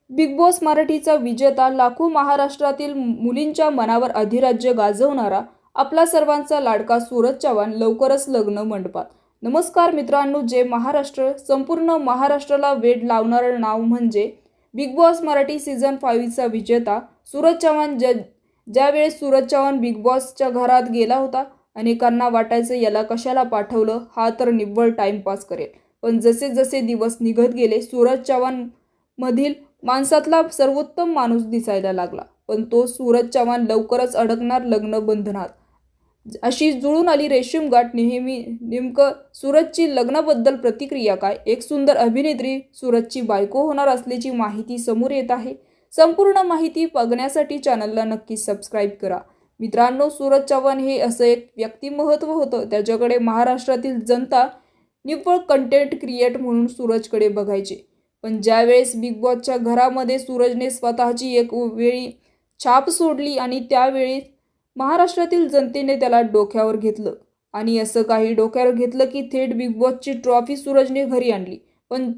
Big boss मराठीचा विजेता, लाखो महाराष्ट्रातील मुलींच्या मनावर अधिराज्य गाजवणारा आपला सर्वांचा लाडका सूरज चव्हाण लवकरच लग्न मंडपात. नमस्कार मित्रांनो, जय महाराष्ट्र. संपूर्ण महाराष्ट्राला वेड लावणारं नाव म्हणजे बिग बॉस मराठी सीझन 5 चा विजेता सूरज चव्हाण. ज्यावेळेस सूरज चव्हाण बिग बॉसच्या घरात गेला होता, अनेकांना वाटायचं याला कशाला पाठवलं, हा तर निव्वळ टाइमपास करेल. पण जसे जसे दिवस निघत गेले, सूरज चव्हाण मधील माणसातला सर्वोत्तम माणूस दिसायला लागला. पण तो सूरज चव्हाण लवकरच अडकणार लग्न बंधनात, अशी जुळून आली रेशीमगाठ. नेमकं सूरजची लग्नाबद्दल प्रतिक्रिया काय? एक सुंदर अभिनेत्री सूरजची बायको होणार असल्याची माहिती समोर येत आहे. संपूर्ण माहिती बघण्यासाठी चॅनलला नक्की सबस्क्राईब करा. मित्रांनो, सूरज चव्हाण हे असं एक व्यक्तिमत्व होतं, त्याच्याकडे महाराष्ट्रातील जनता निव्वळ कंटेंट क्रिएट म्हणून सूरजकडे बघायचे. पण ज्यावेळेस बिग बॉसच्या घरामध्ये सूरजने स्वतःची एक वेळी छाप सोडली आणि त्यावेळी महाराष्ट्रातील जनतेने त्याला डोक्यावर घेतलं. आणि असं काही डोक्यावर घेतलं की थेट बिग बॉसची ट्रॉफी सूरजने घरी आणली. पण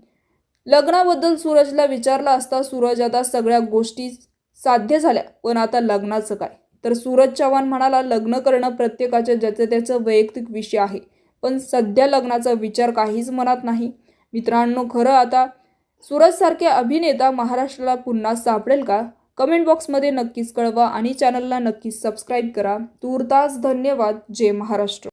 लग्नाबद्दल सूरजला विचारलं असता सूरज आता सगळ्या गोष्टी साध्य झाल्या, पण आता लग्नाचं काय? तर सूरज चव्हाण म्हणाला, लग्न करणं प्रत्येकाच्या ज्याचं त्याचं वैयक्तिक विषय आहे, पण सध्या लग्नाचा विचार काहीच मनात नाही. मित्रांनो, खरं आता सूरजसारखे अभिनेता महाराष्ट्राला पुन्हा सापडेल का? कमेंट बॉक्समध्ये नक्कीच कळवा आणि चॅनलला नक्कीच सबस्क्राईब करा. तूर्तास धन्यवाद. जय महाराष्ट्र.